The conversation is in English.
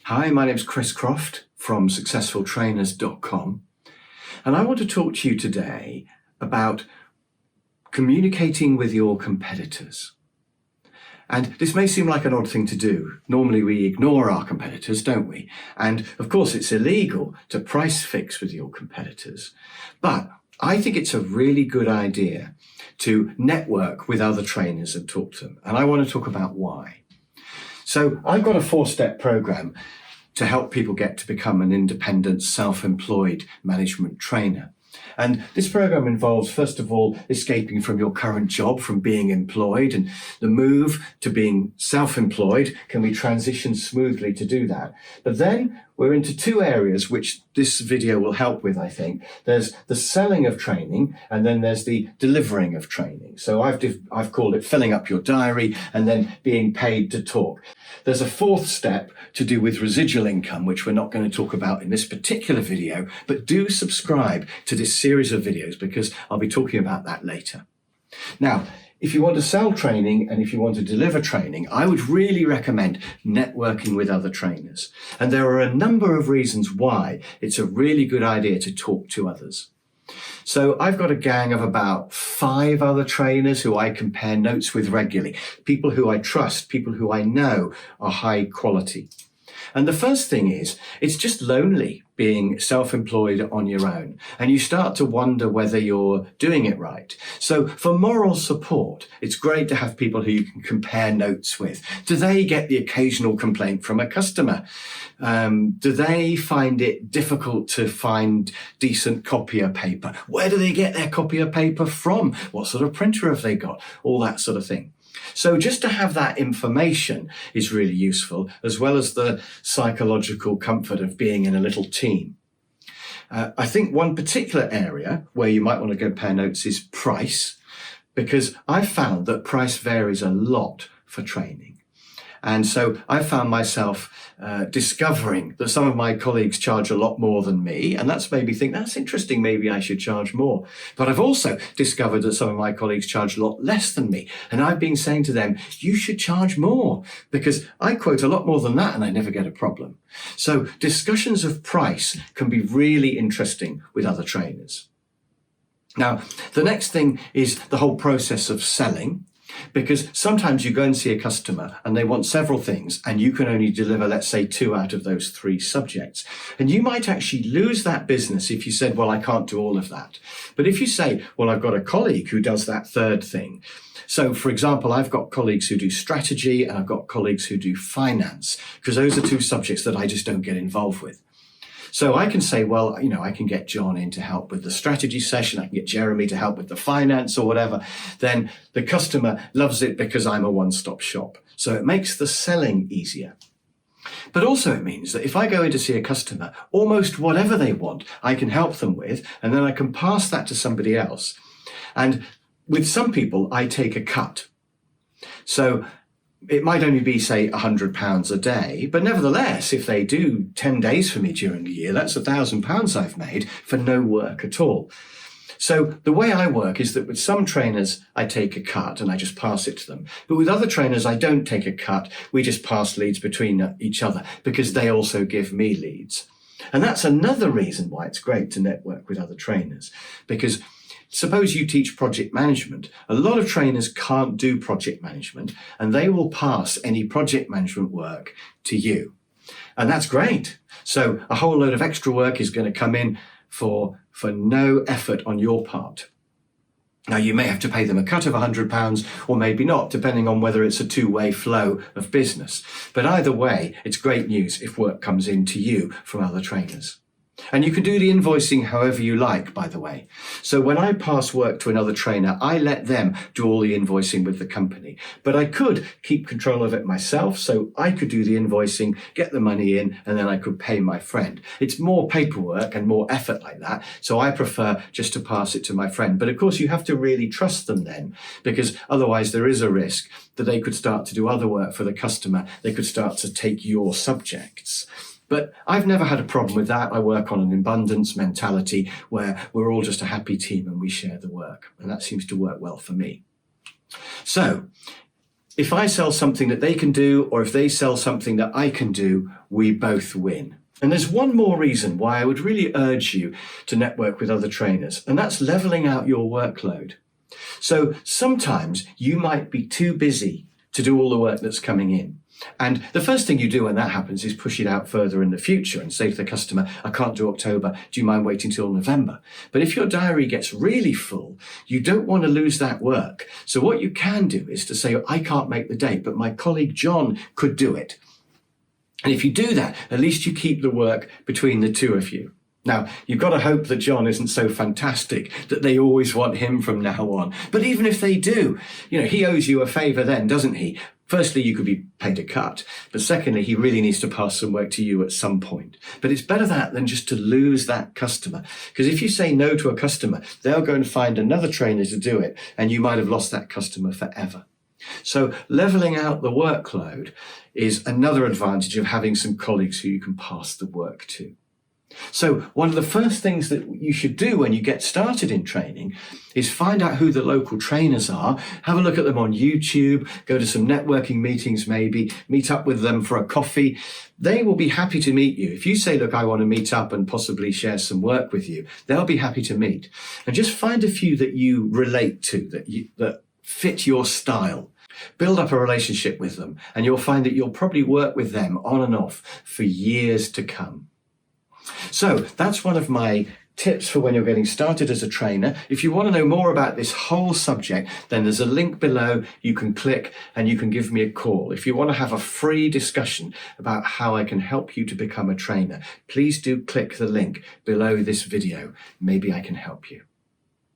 Hi, my name's Chris Croft from successfultrainers.com, and I want to talk to you today about communicating with your competitors. And this may seem like an odd thing to do. Normally we ignore our competitors, don't we? And of course it's illegal to price fix with your competitors. But I think it's a really good idea to network with other trainers and talk to them. And I want to talk about why. So I've got a 4-step program to help people get to become an independent, self-employed management trainer. And this program involves, first of all, escaping from your current job, from being employed, and the move to being self-employed. Can we transition smoothly to do that? But then we're into 2 areas which this video will help with, I think. There's the selling of training, and then there's the delivering of training. So I've called it filling up your diary and then being paid to talk. There's a 4th step to do with residual income, which we're not going to talk about in this particular video, but do subscribe to this series of videos because I'll be talking about that later. Now, if you want to sell training and if you want to deliver training, I would really recommend networking with other trainers. And there are a number of reasons why it's a really good idea to talk to others. So I've got a gang of about 5 other trainers who I compare notes with regularly, people who I trust, people who I know are high quality. And the first thing is, it's just lonely being self-employed on your own, and you start to wonder whether you're doing it right. So for moral support, it's great to have people who you can compare notes with. Do they get the occasional complaint from a customer? Do they find it difficult to find decent copier paper? Where do they get their copier paper from? What sort of printer have they got? All that sort of thing. So just to have that information is really useful, as well as the psychological comfort of being in a little team. I think one particular area where you might want to compare notes is price, because I've found that price varies a lot for training. And so I found myself discovering that some of my colleagues charge a lot more than me, and that's made me think, that's interesting, maybe I should charge more. But I've also discovered that some of my colleagues charge a lot less than me, and I've been saying to them, you should charge more, because I quote a lot more than that and I never get a problem. So discussions of price can be really interesting with other trainers. Now, the next thing is the whole process of selling. Because sometimes you go and see a customer and they want several things and you can only deliver, let's say, 2 out of those 3 subjects. And you might actually lose that business if you said, well, I can't do all of that. But if you say, well, I've got a colleague who does that 3rd thing. So, for example, I've got colleagues who do strategy and I've got colleagues who do finance, because those are 2 subjects that I just don't get involved with. So I can say, well, I can get John in to help with the strategy session. I can get Jeremy to help with the finance or whatever. Then the customer loves it because I'm a one-stop shop. So it makes the selling easier. But also it means that if I go in to see a customer, almost whatever they want, I can help them with, and then I can pass that to somebody else. And with some people, I take a cut. So it might only be, say, £100 a day, but nevertheless, if they do 10 days for me during the year, that's £1,000 I've made for no work at all. So the way I work is that with some trainers, I take a cut and I just pass it to them. But with other trainers, I don't take a cut. We just pass leads between each other because they also give me leads. And that's another reason why it's great to network with other trainers, because suppose you teach project management. A lot of trainers can't do project management and they will pass any project management work to you. And that's great. So a whole load of extra work is going to come in for no effort on your part. Now, you may have to pay them a cut of £100 or maybe not, depending on whether it's a 2-way flow of business. But either way, it's great news if work comes in to you from other trainers. And you can do the invoicing however you like, by the way. So when I pass work to another trainer, I let them do all the invoicing with the company. But I could keep control of it myself, so I could do the invoicing, get the money in, and then I could pay my friend. It's more paperwork and more effort like that, so I prefer just to pass it to my friend. But of course, you have to really trust them then, because otherwise there is a risk that they could start to do other work for the customer. They could start to take your subjects. But I've never had a problem with that. I work on an abundance mentality where we're all just a happy team and we share the work. And that seems to work well for me. So If I sell something that they can do, or if they sell something that I can do, we both win. And there's one more reason why I would really urge you to network with other trainers, and that's leveling out your workload. So sometimes you might be too busy to do all the work that's coming in. And the first thing you do when that happens is push it out further in the future and say to the customer, I can't do October, do you mind waiting till November? But if your diary gets really full, you don't want to lose that work. So what you can do is to say, I can't make the date, but my colleague John could do it. And if you do that, at least you keep the work between the two of you. Now, you've got to hope that John isn't so fantastic that they always want him from now on. But even if they do, he owes you a favour then, doesn't he? Firstly, you could be paid a cut, but secondly, he really needs to pass some work to you at some point. But it's better that than just to lose that customer. Because if you say no to a customer, they'll go and find another trainer to do it, and you might have lost that customer forever. So levelling out the workload is another advantage of having some colleagues who you can pass the work to. So one of the first things that you should do when you get started in training is find out who the local trainers are, have a look at them on YouTube, go to some networking meetings maybe, meet up with them for a coffee. They will be happy to meet you. If you say, look, I want to meet up and possibly share some work with you, they'll be happy to meet. And just find a few that you relate to, that fit your style. Build up a relationship with them, and you'll find that you'll probably work with them on and off for years to come. So that's one of my tips for when you're getting started as a trainer. If you want to know more about this whole subject, then there's a link below you can click and you can give me a call. If you want to have a free discussion about how I can help you to become a trainer, please do click the link below this video. Maybe I can help you.